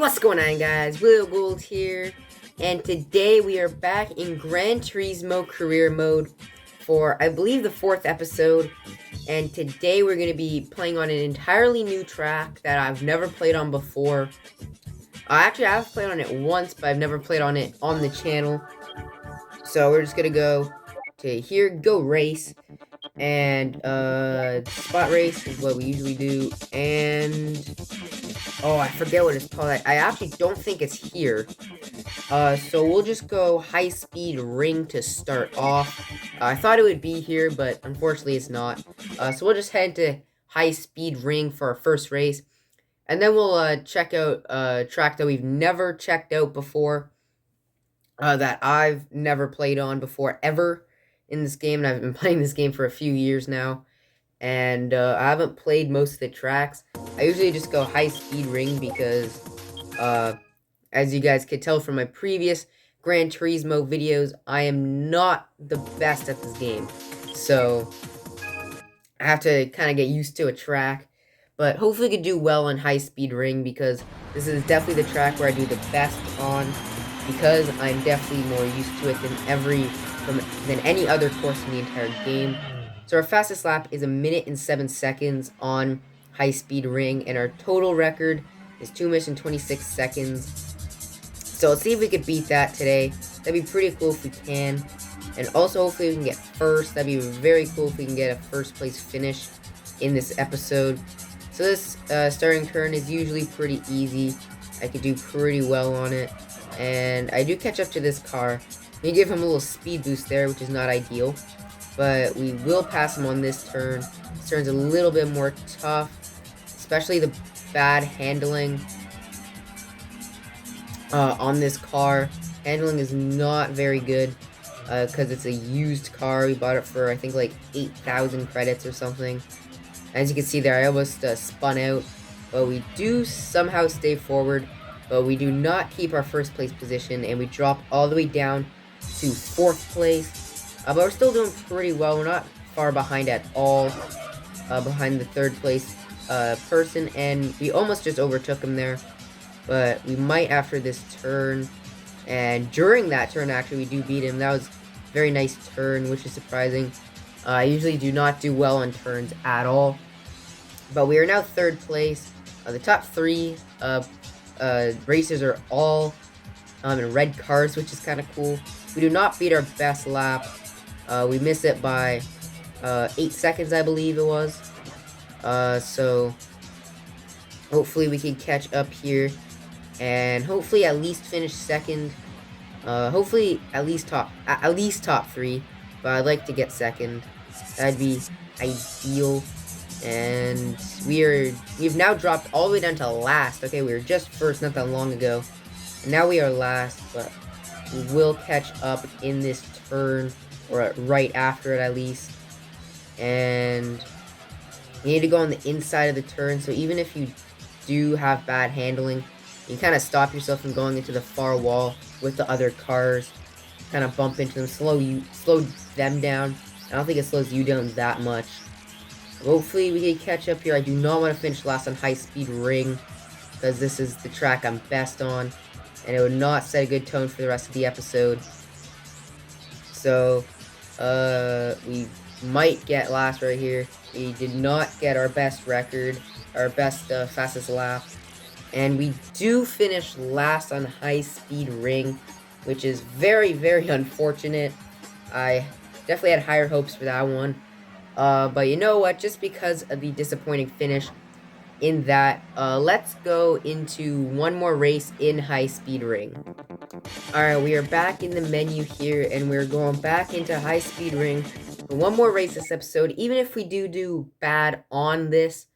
What's going on, guys? Will Gold here, and today we are back in Gran Turismo career mode for, I believe, the 4th episode. And today we're going to be playing on an entirely new track that I've never played on before. Actually, I have played on it once, but I've never played on it on the channel. So we're just going to go to here, go race. And spot race is what we usually do. And oh, I forget what it's called. I actually don't think it's here. So we'll just go high speed ring to start off. I thought it would be here, but unfortunately it's not. So we'll just head to high speed ring for our first race. And then we'll check out a track that we've never checked out before. That I've never played on before ever in this game. And I've been playing this game for a few years now. And I haven't played most of the tracks. I usually just go high speed ring because as you guys could tell from my previous Gran Turismo videos, I am not the best at this game. So I have to kind of get used to a track. But hopefully I can do well on high speed ring because this is definitely the track where I do the best on, because I'm definitely more used to it than any other course in the entire game. So our fastest lap is 1 minute and 7 seconds on high speed ring, and our total record is 2 minutes and 26 seconds. So let's see if we could beat that today. That'd be pretty cool if we can. And also hopefully we can get first. That'd be very cool if we can get a first place finish in this episode. So this starting turn is usually pretty easy. I could do pretty well on it. And I do catch up to this car. We give him a little speed boost there, which is not ideal. But we will pass him on this turn. This turn's a little bit more tough, especially the bad handling on this car. Handling is not very good because it's a used car. We bought it for, I think, like 8,000 credits or something. As you can see there, I almost spun out, but we do somehow stay forward, but we do not keep our first place position, and we drop all the way down to 4th place. But we're still doing pretty well. We're not far behind at all, behind the 3rd place person, and we almost just overtook him there. But we might after this turn, and during that turn, actually, we do beat him. That was a very nice turn, which is surprising. I usually do not do well on turns at all. But we are now 3rd place. The top 3 racers are all in red cars, which is kind of cool. We do not beat our best lap. We miss it by 8 seconds, I believe it was. So hopefully we can catch up here, and hopefully at least finish 2nd. Hopefully at least top 3. But I'd like to get 2nd. That'd be ideal. And we've now dropped all the way down to last. Okay, we were just first not that long ago. And now we are last, but we will catch up in this turn, or right after it at least. And you need to go on the inside of the turn, so even if you do have bad handling, you kind of stop yourself from going into the far wall with the other cars. Kind of bump into them, slow them down. I don't think it slows you down that much. Hopefully we can catch up here. I do not want to finish last on high speed ring, because this is the track I'm best on, and it would not set a good tone for the rest of the episode. So we might get last right here. We did not get our best record, our best fastest lap, and we do finish last on high speed ring, which is very, very unfortunate. I definitely had higher hopes for that one. But you know what? Just because of the disappointing finish in that, let's go into one more race in high speed ring. Alright, we are back in the menu here, and we're going back into high speed ring for one more race this episode. Even if we do bad on this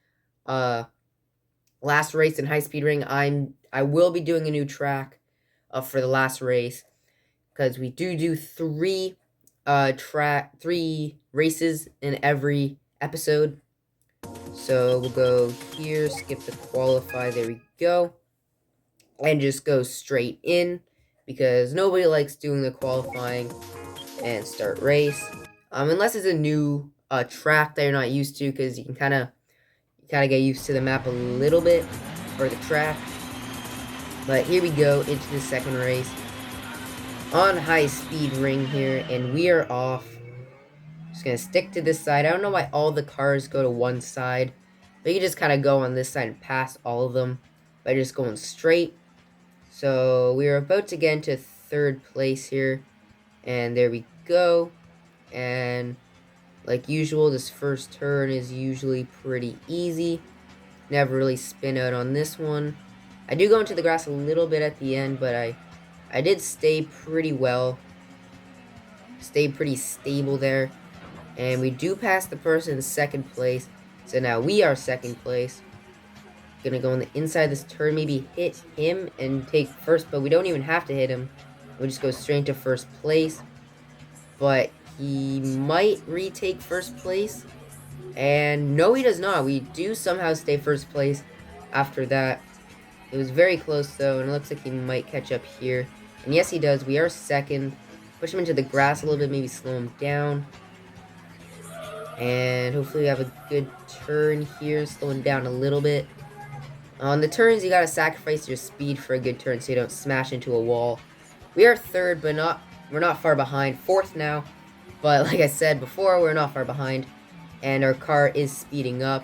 last race in high speed ring, I will be doing a new track for the last race, because we do 3 races in every episode. So we'll go here, skip the qualify, there we go, and just go straight in, because nobody likes doing the qualifying and start race, unless it's a new track that you're not used to, because you can kind of get used to the map a little bit, or the track. But here we go into the second race on high speed ring here, and we are off. Just gonna stick to this side. I don't know why all the cars go to one side, but you just kind of go on this side and pass all of them by just going straight. So we are about to get into third place here, and there we go. And like usual, this first turn is usually pretty easy. Never really spin out on this one. I do go into the grass a little bit at the end, but I did stay pretty well. Stay pretty stable there. And we do pass the person in second place. So now we are second place. Gonna go on the inside this turn, maybe hit him and take first, but we don't even have to hit him. We just go straight to first place. But he might retake first place. And no, he does not. We do somehow stay first place after that. It was very close though, and it looks like he might catch up here. And yes, he does. We are second. Push him into the grass a little bit, maybe slow him down. And hopefully we have a good turn here, slowing down a little bit. On the turns, you gotta sacrifice your speed for a good turn so you don't smash into a wall. We are third, but we're not far behind. Fourth now, but like I said before, we're not far behind. And our car is speeding up.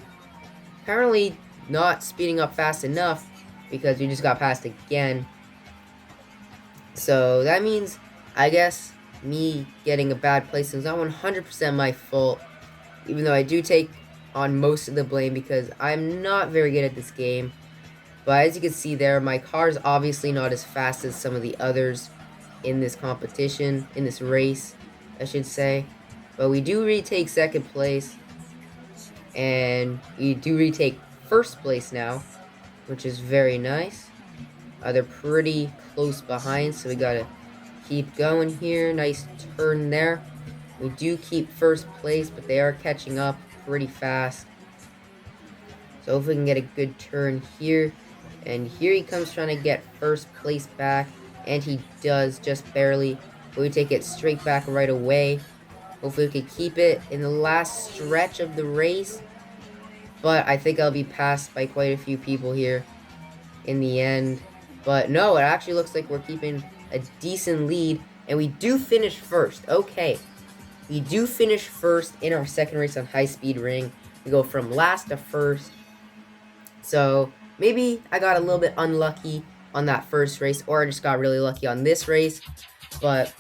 Apparently not speeding up fast enough because we just got passed again. So that means, I guess, me getting a bad place is not 100% my fault. Even though I do take on most of the blame because I'm not very good at this game. But as you can see there, my car is obviously not as fast as some of the others in this competition, in this race, I should say. But we do retake second place. And we do retake first place now, which is very nice. They're pretty close behind, so we gotta keep going here. Nice turn there. We do keep first place, but they are catching up pretty fast. So if we can get a good turn here. And here he comes trying to get first place back. And he does, just barely. But we take it straight back right away. Hopefully we can keep it in the last stretch of the race. But I think I'll be passed by quite a few people here in the end. But no, it actually looks like we're keeping a decent lead. And we do finish first. Okay. We do finish first in our second race on high speed ring. We go from last to first. So maybe I got a little bit unlucky on that first race, or I just got really lucky on this race. But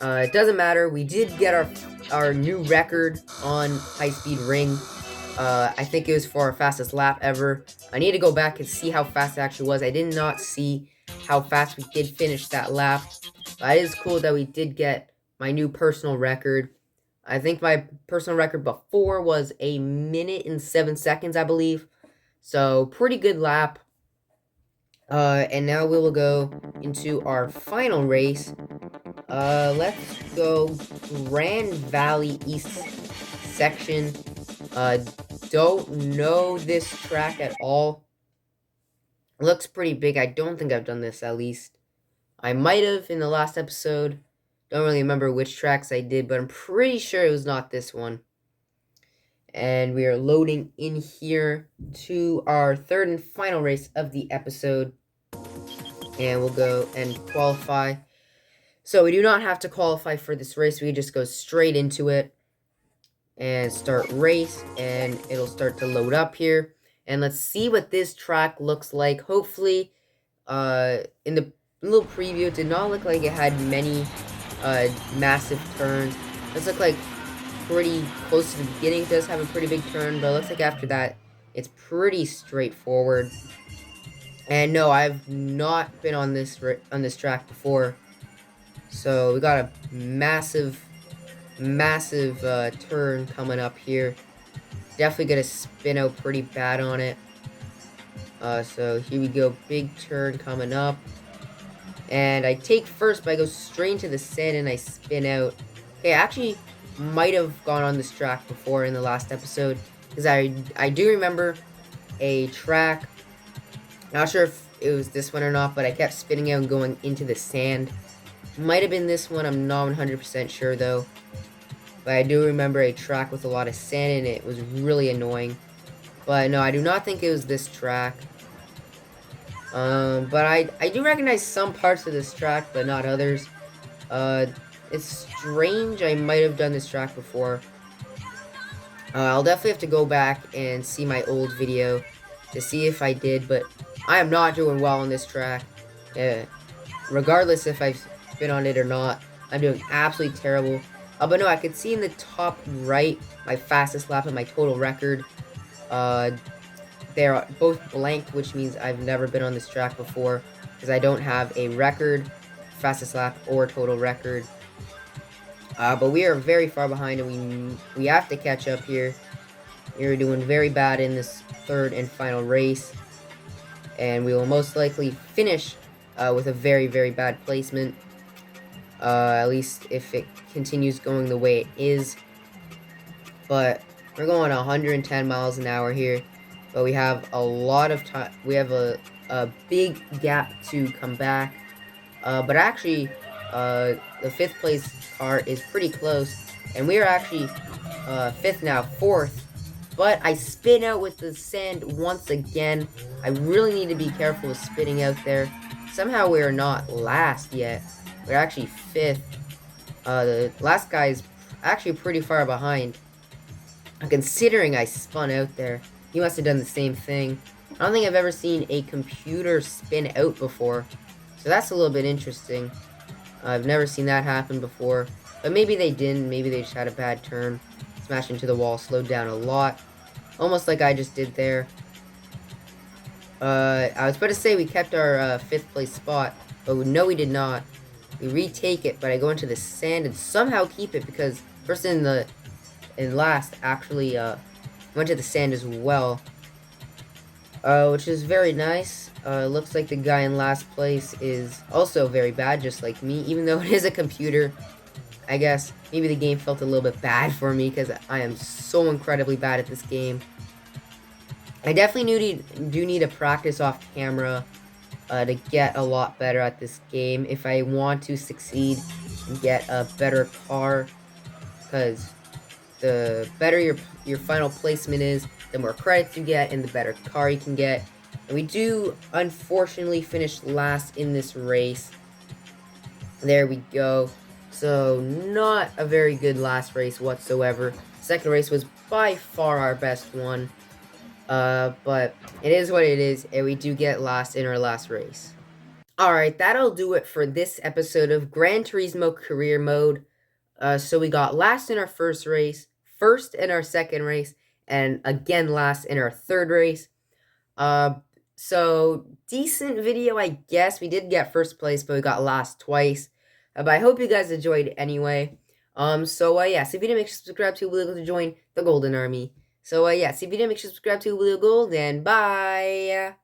it doesn't matter. We did get our new record on high speed ring. I think it was for our fastest lap ever. I need to go back and see how fast it actually was. I did not see how fast we did finish that lap. But it is cool that we did get my new personal record. I think my personal record before was 1 minute and 7 seconds, I believe. So, pretty good lap. And now we will go into our final race. Let's go Grand Valley East section. Don't know this track at all. Looks pretty big. I don't think I've done this, at least. I might have in the last episode. Don't really remember which tracks I did, but I'm pretty sure it was not this one. And we are loading in here to our third and final race of the episode. And we'll go and qualify. So we do not have to qualify for this race. We just go straight into it and start race. And it'll start to load up here. And let's see what this track looks like. Hopefully, in the little preview, it did not look like it had many massive turns. This looks like pretty close to the beginning. It does have a pretty big turn, but it looks like after that, it's pretty straightforward. And no, I've not been on this track before. So we got a massive turn coming up here. Definitely gonna spin out pretty bad on it. So here we go, big turn coming up. And I take first, but I go straight into the sand and I spin out. Okay, I actually might have gone on this track before in the last episode. Because I do remember a track. Not sure if it was this one or not, but I kept spinning out and going into the sand. Might have been this one, I'm not 100% sure though. But I do remember a track with a lot of sand in it. It was really annoying. But no, I do not think it was this track. But I do recognize some parts of this track, but not others. Uh, it's strange. I might have done this track before. I'll definitely have to go back and see my old video to see if I did, but I am not doing well on this track. Uh, Regardless if I've been on it or not, I'm doing absolutely terrible. But no, I could see in the top right my fastest lap and my total record. Uh, they're both blanked, which means I've never been on this track before because I don't have a record, fastest lap, or total record. But we are very far behind, and we have to catch up here. We're doing very bad in this third and final race, and we will most likely finish with a very, very bad placement. At least if it continues going the way it is. But we're going 110 miles an hour here, but we have a lot of time. We have a big gap to come back. But actually, the fifth place car is pretty close, and we are actually fifth now, fourth. But I spin out with the sand once again. I really need to be careful with spinning out there. Somehow we are not last yet. We're actually fifth. The last guy is actually pretty far behind. Considering I spun out there, he must have done the same thing. I don't think I've ever seen a computer spin out before, so that's a little bit interesting. I've never seen that happen before, but maybe they didn't. Maybe they just had a bad turn, smashed into the wall, slowed down a lot, almost like I just did there. I was about to say we kept our fifth place spot, but no, we did not. We retake it, but I go into the sand and somehow keep it because person in last actually went to the sand as well, which is very nice. Looks like the guy in last place is also very bad, just like me, even though it is a computer. I guess maybe the game felt a little bit bad for me because I am so incredibly bad at this game. I definitely do need to practice off camera to get a lot better at this game if I want to succeed and get a better car, because the better your final placement is, the more credits you get, and the better car you can get. And we do, unfortunately, finish last in this race. There we go. So, not a very good last race whatsoever. Second race was by far our best one. But it is what it is, and we do get last in our last race. Alright, that'll do it for this episode of Gran Turismo Career Mode. So we got last in our first race, first in our second race, and again last in our third race. Uh, so decent video, I guess. We did get first place, but we got last twice. But I hope you guys enjoyed anyway. Yeah, so if you didn't make sure to subscribe to Blue Gold to join the Golden Army. So yeah, so if you didn't make sure to subscribe to Blue Gold, and bye.